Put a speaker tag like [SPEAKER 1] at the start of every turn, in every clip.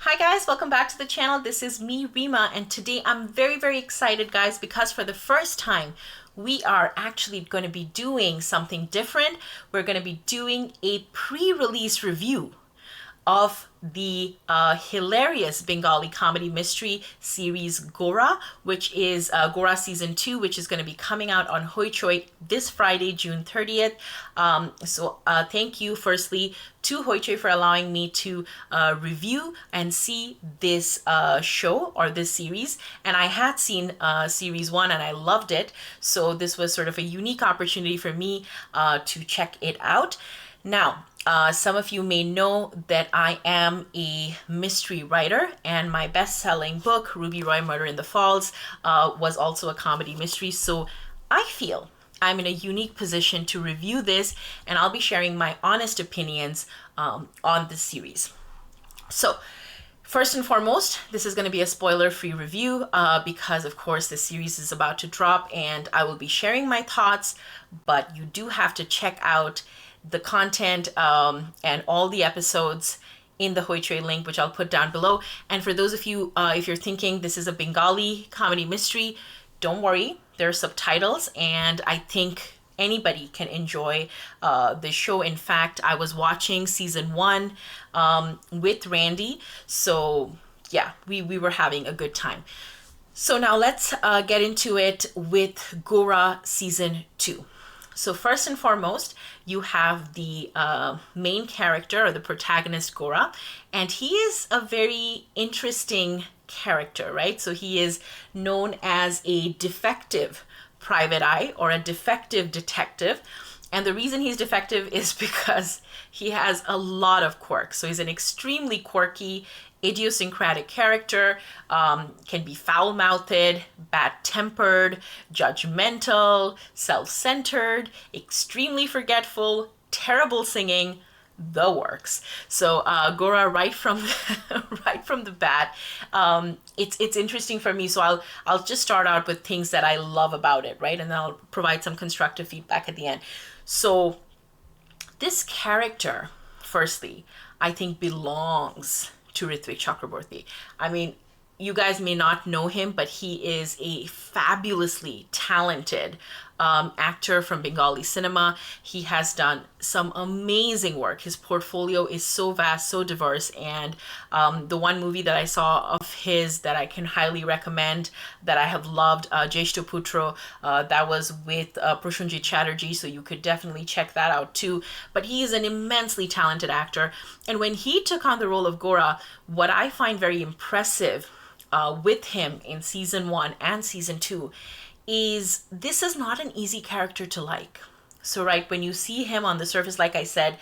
[SPEAKER 1] Hi guys, welcome back to the channel. This is me, Rima, and today I'm very excited, guys, because for the first time we are actually going to be doing something different. We're going to be doing a pre-release review of the hilarious Bengali comedy mystery series GORA, which is GORA Season 2, which is going to be coming out on Hoichoi this Friday, June 30th. So thank you, firstly, to Hoichoi for allowing me to review and see this show or this series. And I had seen Series 1 and I loved it. So this was sort of a unique opportunity for me to check it out. Now, some of you may know that I am a mystery writer, and my best-selling book, Ruby Roy Murder in the Falls, was also a comedy mystery. So I feel I'm in a unique position to review this, and I'll be sharing my honest opinions on this series. So first and foremost, this is going to be a spoiler-free review because, of course, the series is about to drop, and I will be sharing my thoughts, but you do have to check out the content and all the episodes in the Hoichoi link, which I'll put down below. And for those of you, if you're thinking this is a Bengali comedy mystery, don't worry, there are subtitles, and I think anybody can enjoy the show. In fact, I was watching season 1 with Randy, so yeah, we were having a good time. So now let's get into it with GORA Season 2. So first and foremost, you have the main character, or the protagonist, GORA, and he is a very interesting character, right? So he is known as a defective private eye or a defective detective. And the reason he's defective is because he has a lot of quirks. So he's an extremely quirky, idiosyncratic character, can be foul-mouthed, bad-tempered, judgmental, self-centered, extremely forgetful, terrible singing, the works. So GORA, right from the bat, it's interesting for me. So I'll just start out with things that I love about it, right? And then I'll provide some constructive feedback at the end. So this character, firstly, I think belongs to Ritwick Chakraborty. I mean, you guys may not know him, but he is a fabulously talented actor from Bengali cinema. He has done some amazing work. His portfolio is so vast, so diverse, and the one movie that I saw of his that I can highly recommend, that I have loved, Jeshto Putro, that was with Prosenjit Chatterjee, so you could definitely check that out too. But he is an immensely talented actor, and when he took on the role of GORA, what I find very impressive with him in season 1 and season 2 is this is not an easy character to like. So right, when you see him on the surface, like I said,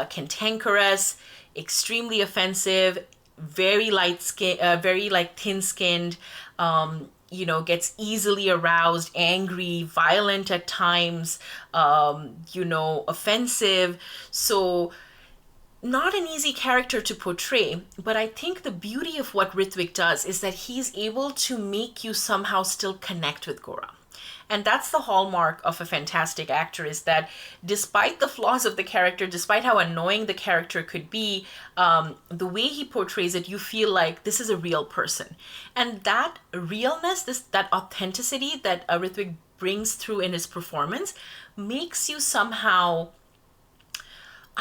[SPEAKER 1] cantankerous, extremely offensive, very light skin, very like thin-skinned, gets easily aroused, angry, violent at times, offensive. So not an easy character to portray, but I think the beauty of what Ritwick does is that he's able to make you somehow still connect with GORA. And that's the hallmark of a fantastic actor, is that despite the flaws of the character, despite how annoying the character could be, the way he portrays it, you feel like this is a real person. And that realness, that authenticity that Ritwick brings through in his performance makes you somehow,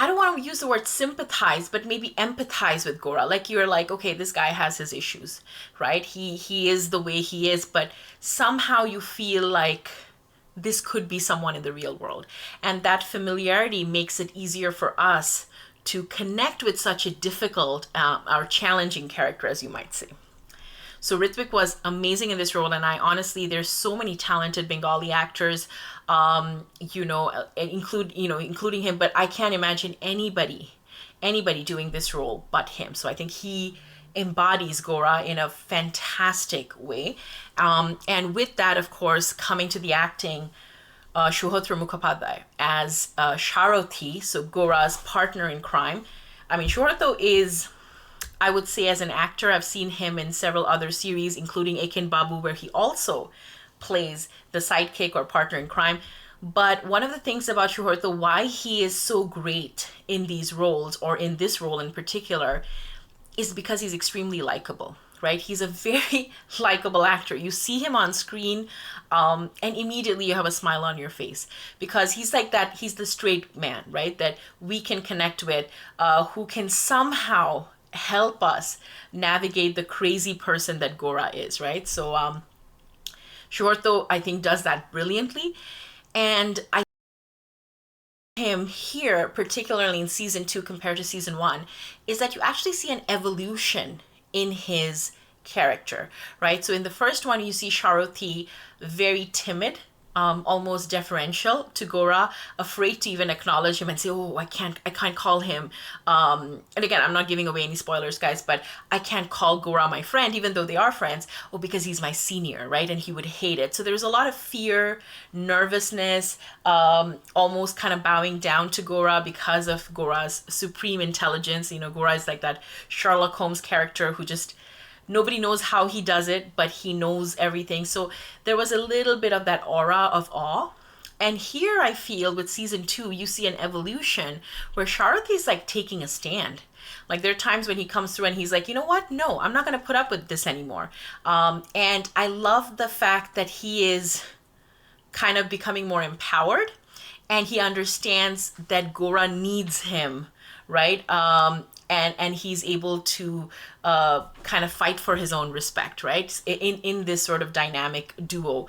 [SPEAKER 1] I don't want to use the word sympathize, but maybe empathize with GORA. Like you're like, okay, this guy has his issues, right? He is the way he is, but somehow you feel like this could be someone in the real world. And that familiarity makes it easier for us to connect with such a difficult or challenging character, as you might say. So Ritwick was amazing in this role, and I honestly, there's so many talented Bengali actors, including him, but I can't imagine anybody doing this role but him. So I think he embodies GORA in a fantastic way. And with that, of course, coming to the acting, Suhotra Mukhopadhyay as Sharathi, so GORA's partner in crime. I mean, Suhotra is, I would say, as an actor, I've seen him in several other series, including Ekin Babu, where he also plays the sidekick or partner in crime. But one of the things about Suhotra, why he is so great in these roles, or in this role in particular, is because he's extremely likable, right? He's a very likable actor. You see him on screen, and immediately you have a smile on your face because he's like that. He's the straight man, right? That we can connect with, who can somehow help us navigate the crazy person that Gora is, right? So Suhotra, I think, does that brilliantly. And I him here, particularly in season 2 compared to season 1, is that you actually see an evolution in his character, right? So in the first one, you see Chakraborty very timid, almost deferential to Gora, afraid to even acknowledge him and say, "Oh, I can't call him." And again, I'm not giving away any spoilers, guys, but I can't call Gora my friend, even though they are friends. Oh, because he's my senior, right? And he would hate it. So there's a lot of fear, nervousness, almost kind of bowing down to Gora because of Gora's supreme intelligence. You know, Gora is like that Sherlock Holmes character who just nobody knows how he does it, but he knows everything. So there was a little bit of that aura of awe. And here I feel with season 2, you see an evolution where Chakraborty is like taking a stand. Like there are times when he comes through and he's like, you know what? No, I'm not going to put up with this anymore. And I love the fact that he is kind of becoming more empowered and he understands that Gora needs him, right? And he's able to kind of fight for his own respect, right? In this sort of dynamic duo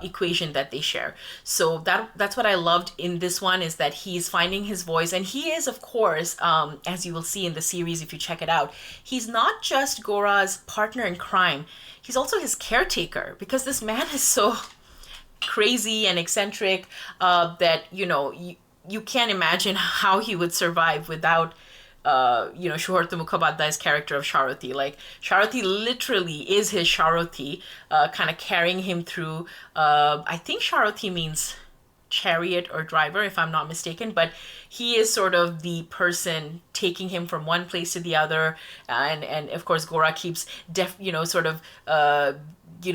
[SPEAKER 1] equation that they share. So that's what I loved in this one, is that he's finding his voice, and he is, of course, as you will see in the series if you check it out, he's not just Gora's partner in crime, he's also his caretaker, because this man is so crazy and eccentric that you can't imagine how he would survive without Suhotra Mukhopadhyay's character of Chakraborty. Like, Chakraborty literally is his Chakraborty, kind of carrying him through. I think Chakraborty means chariot or driver, if I'm not mistaken, but he is sort of the person taking him from one place to the other, and of course Gora keeps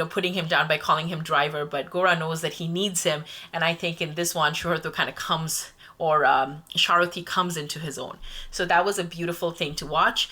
[SPEAKER 1] putting him down by calling him driver, but Gora knows that he needs him, and I think in this one Suhotra kind of comes, or Chakraborty comes into his own. So that was a beautiful thing to watch.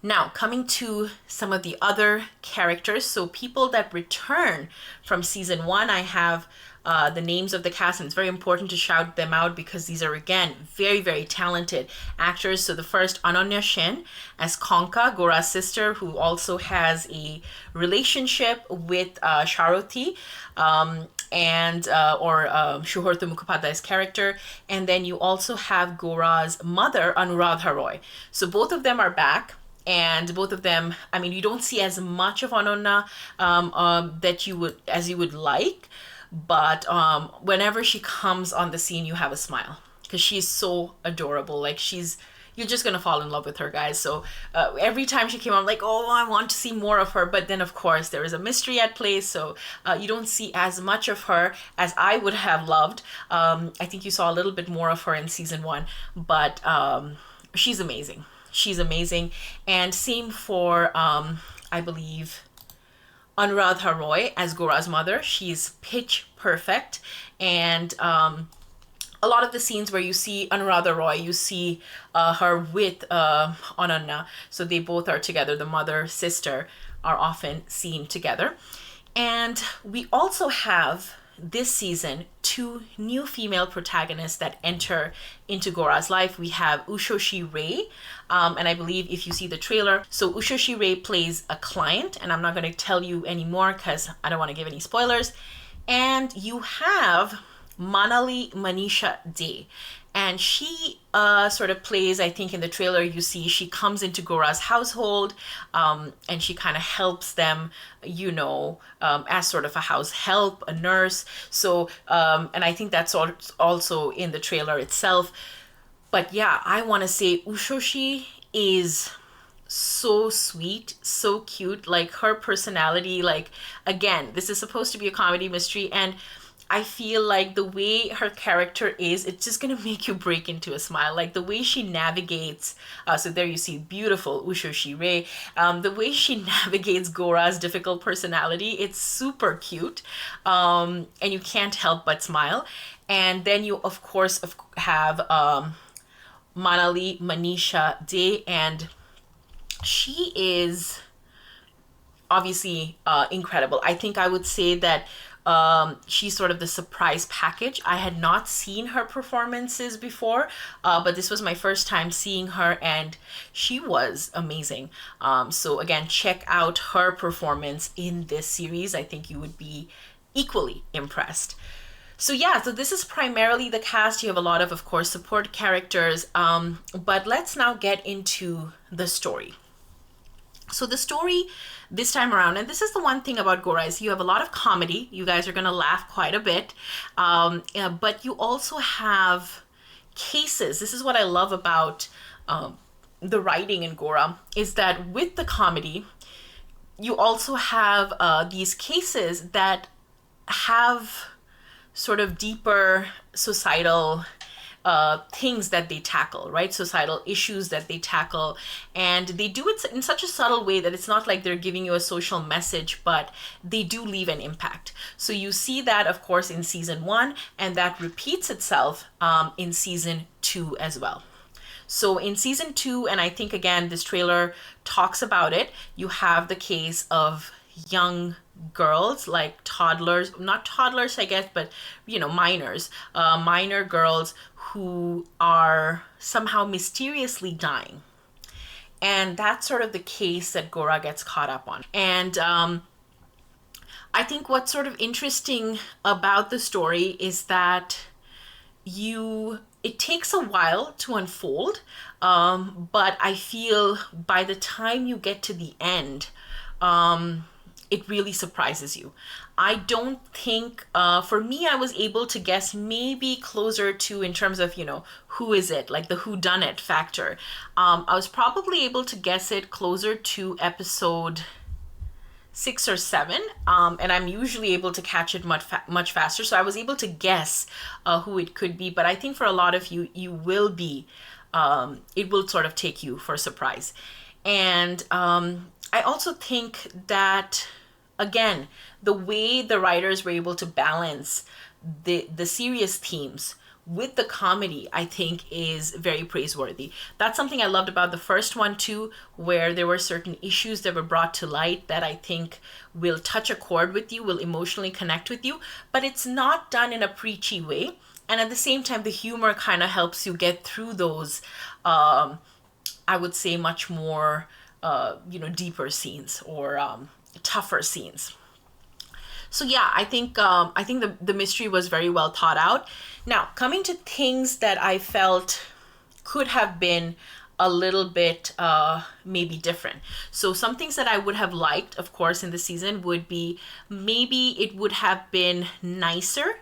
[SPEAKER 1] Now, coming to some of the other characters, so people that return from season 1, I have the names of the cast, and it's very important to shout them out because these are, again, very, very talented actors. So the first, Ananya Shen as Konka, Gora's sister, who also has a relationship with Chakraborty, Suhotra Mukhopadhyay's character. And then you also have Gora's mother, Anuradha Roy. So both of them are back. And both of them, I mean, you don't see as much of Ananya that you would like, but whenever she comes on the scene, you have a smile because she's so adorable. Like, you're just gonna fall in love with her, guys. So every time she came on, I'm like, oh, I want to see more of her. But then, of course, there is a mystery at play, so you don't see as much of her as I would have loved. I think you saw a little bit more of her in season 1, but she's amazing. She's amazing. And same for, I believe, Anuradha Roy as Gora's mother. She's pitch perfect. And a lot of the scenes where you see Anuradha Roy, you see her with Ananya. So they both are together. The mother, sister are often seen together. And we also have this season 2 new female protagonists that enter into Gora's life. We have Ushasi Ray, and I believe if you see the trailer, so Ushasi Ray plays a client, and I'm not going to tell you anymore because I don't want to give any spoilers. And you have Manali Manisha Day, and she sort of plays, I think in the trailer you see she comes into Gora's household, and she kind of helps them, as sort of a house help, a nurse. So, and I think that's also in the trailer itself. But yeah, I want to say Ushasi is so sweet, so cute. Like, her personality, like, again, this is supposed to be a comedy mystery, and I feel like the way her character is, it's just gonna make you break into a smile. Like, the way she navigates, so there you see beautiful Ushasi Ray, the way she navigates Gora's difficult personality, it's super cute, and you can't help but smile. And then you, of course, have Manali Manisha Day, and she is obviously incredible. I think I would say that she's sort of the surprise package. I had not seen her performances before, but this was my first time seeing her, and she was amazing. So again, check out her performance in this series. I think you would be equally impressed. So yeah, so this is primarily the cast. You have a lot of course, support characters. But let's now get into the story. So the story this time around, and this is the one thing about GORA, is you have a lot of comedy. You guys are going to laugh quite a bit. Yeah, but you also have cases. This is what I love about the writing in GORA, is that with the comedy, you also have these cases that have sort of deeper societal things that they tackle, right? Societal issues that they tackle. And they do it in such a subtle way that it's not like they're giving you a social message, but they do leave an impact. So you see that, of course, in season 1, and that repeats itself in season 2 as well. So in season 2, and I think again, this trailer talks about it, you have the case of young girls, like toddlers, not toddlers, I guess, but minors, minor girls who are somehow mysteriously dying. And that's sort of the case that GORA gets caught up on. And I think what's sort of interesting about the story is that it takes a while to unfold, but I feel by the time you get to the end, it really surprises you. I don't think, for me, I was able to guess maybe closer to, in terms of, who is it, like the who done it factor. I was probably able to guess it closer to episode 6 or 7, and I'm usually able to catch it much faster. So I was able to guess who it could be, but I think for a lot of you, you will be, it will sort of take you for a surprise. And I also think that, again, the way the writers were able to balance the serious themes with the comedy, I think is very praiseworthy. That's something I loved about the first one too, where there were certain issues that were brought to light that I think will touch a chord with you, will emotionally connect with you, but it's not done in a preachy way. And at the same time, the humor kind of helps you get through those, I would say, much more deeper scenes or tougher scenes. So yeah, I think the mystery was very well thought out. Now, coming to things that I felt could have been a little bit maybe different. So some things that I would have liked, of course, in the season would be, maybe it would have been nicer.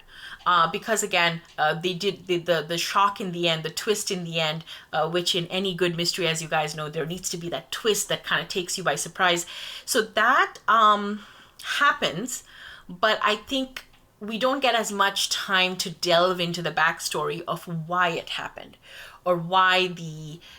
[SPEAKER 1] Because again, they did the shock in the end, the twist in the end, which in any good mystery, as you guys know, there needs to be that twist that kind of takes you by surprise. So that happens, but I think we don't get as much time to delve into the backstory of why it happened, or why the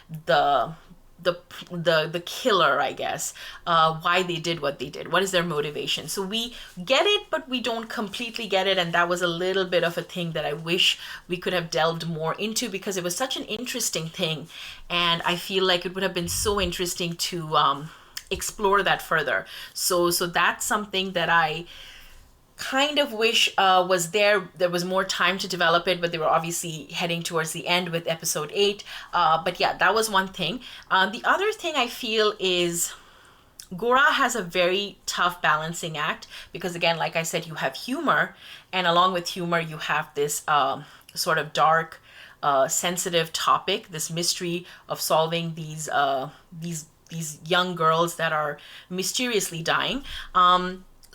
[SPEAKER 1] killer, I guess, why they did what they did. What is their motivation? So we get it, but we don't completely get it. And that was a little bit of a thing that I wish we could have delved more into, because it was such an interesting thing. And I feel like it would have been so interesting to explore that further. So that's something that I kind of wish was there. There was more time to develop it, but they were obviously heading towards the end with episode 8. But yeah, that was one thing. The other thing I feel is GORA has a very tough balancing act, because again, like I said, you have humor, and along with humor, you have this sort of dark, sensitive topic, this mystery of solving these young girls that are mysteriously dying.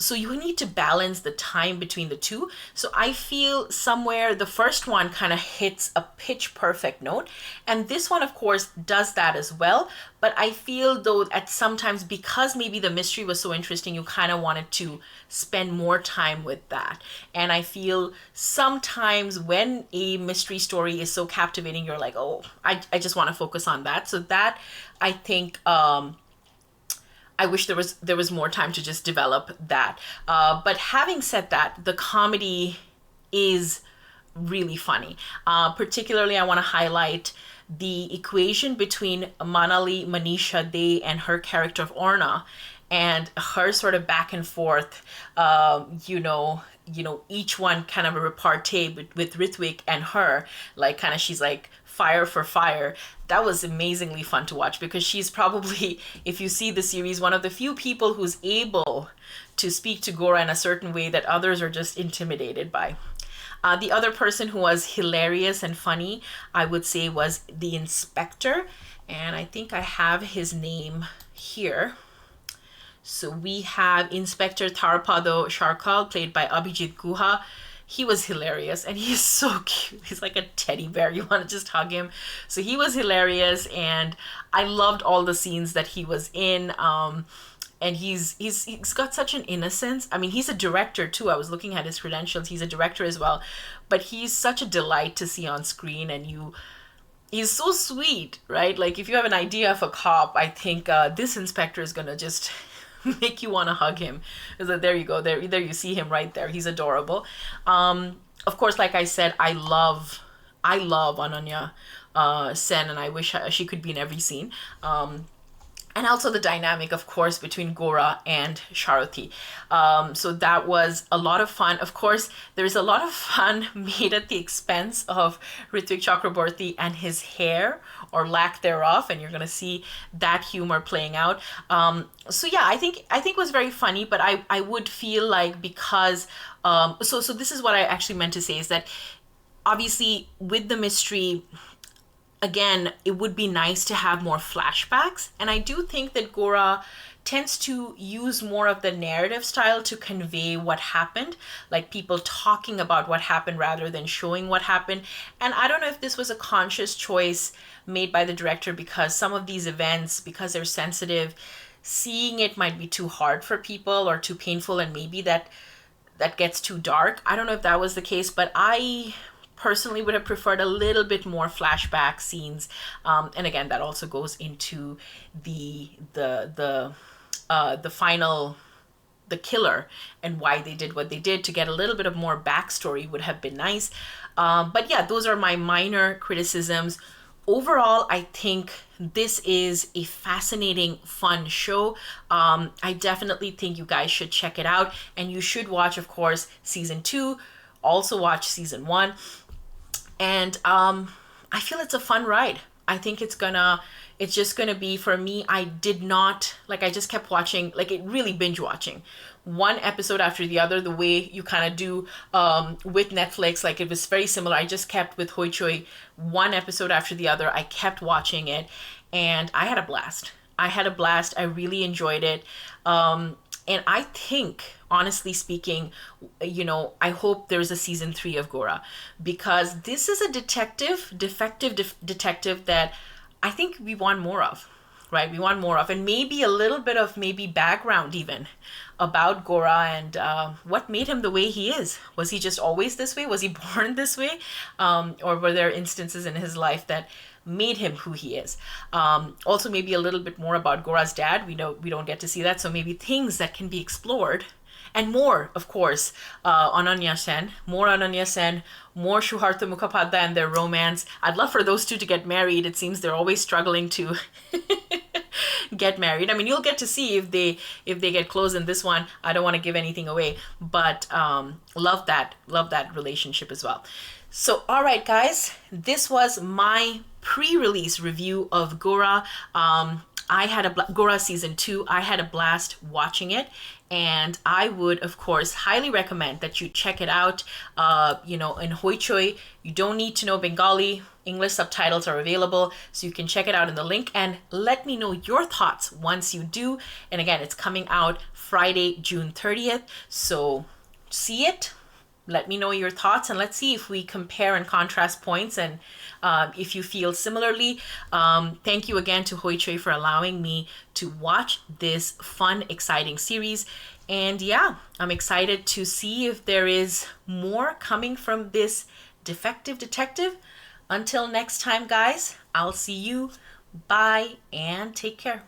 [SPEAKER 1] So you need to balance the time between the two. So I feel somewhere the first one kind of hits a pitch perfect note. And this one, of course, does that as well. But I feel though at sometimes, because maybe the mystery was so interesting, you kind of wanted to spend more time with that. And I feel sometimes when a mystery story is so captivating, you're like, oh, I just want to focus on that. So that, I think, I wish there was more time to just develop that. But having said that, the comedy is really funny. Particularly, I want to highlight the equation between Manali, Manisha, they, and her character of Orna, and her sort of back and forth, each one kind of a repartee with Ritwick and her, like kind of she's like fire for fire. That was amazingly fun to watch because she's probably, if you see the series, one of the few people who's able to speak to Gora in a certain way that others are just intimidated by. The other person who was hilarious and funny, I would say, was the inspector. And I think I have his name here. So we have Inspector Tharapado Sharkal, played by Abhijit Guha. He was hilarious and he's so cute. He's like a teddy bear. You want to just hug him. So he was hilarious and I loved all the scenes that he was in. And he's got such an innocence. I mean, he's a director too. I was looking at his credentials. He's a director as well. But he's such a delight to see on screen, and he's so sweet, right? Like if you have an idea of a cop, I think this inspector is gonna just make you want to hug him. Is that there you go, there you see him right there. He's adorable. Of course, like I said, I love Ananya Sen, and I wish she could be in every scene. And also the dynamic, of course, between Gora and Sharathi. So that was a lot of fun. Of course, there's a lot of fun made at the expense of Ritwick Chakraborty and his hair, or lack thereof, and you're gonna see that humor playing out. So yeah, I think it was very funny, but I would feel like because so this is what I actually meant to say, is that obviously with the mystery, again, it would be nice to have more flashbacks. And I do think that Gora tends to use more of the narrative style to convey what happened, like people talking about what happened rather than showing what happened. And I don't know if this was a conscious choice made by the director, because some of these events, because they're sensitive, seeing it might be too hard for people or too painful, and maybe that gets too dark. I don't know if that was the case, but I personally would have preferred a little bit more flashback scenes, and again, that also goes into the final, the killer, and why they did what they did. To get a little bit of more backstory would have been nice, but yeah, those are my minor criticisms. Overall, I think this is a fascinating, fun show. I definitely think you guys should check it out, and you should watch, of course, season 2, also watch season 1. And I feel it's a fun ride. I think it's just gonna be, for me, I just kept watching, like it really binge watching one episode after the other, the way you kind of do with Netflix. Like it was very similar. I just kept with Hoi Choi, one episode after the other. I kept watching it and I had a blast. I really enjoyed it. And I think, honestly speaking, I hope there's a season 3 of Gora, because this is a defective detective that I think we want more of, right? We want more of, and maybe a little bit of background even about Gora and what made him the way he is. Was he just always this way? Was he born this way? Or were there instances in his life that made him who he is? Also, maybe a little bit more about Gora's dad. We don't get to see that, so maybe things that can be explored. And more, of course, Ananya Sen, more Suhotra Mukhopadhyay and their romance. I'd love for those two to get married. It seems they're always struggling to get married. I mean, you'll get to see if they get close in this one. I don't want to give anything away, but love that relationship as well. So, all right, guys, this was my pre-release review of Gora. I had Gora season 2. I had a blast watching it, and I would, of course, highly recommend that you check it out. In Hoi Choi, you don't need to know Bengali. English subtitles are available, so you can check it out in the link, and let me know your thoughts once you do. And again, it's coming out Friday, June 30th. So see it. Let me know your thoughts, and let's see if we compare and contrast points, and if you feel similarly. Thank you again to Hoi Choi for allowing me to watch this fun, exciting series. And yeah, I'm excited to see if there is more coming from this defective detective. Until next time, guys, I'll see you. Bye, and take care.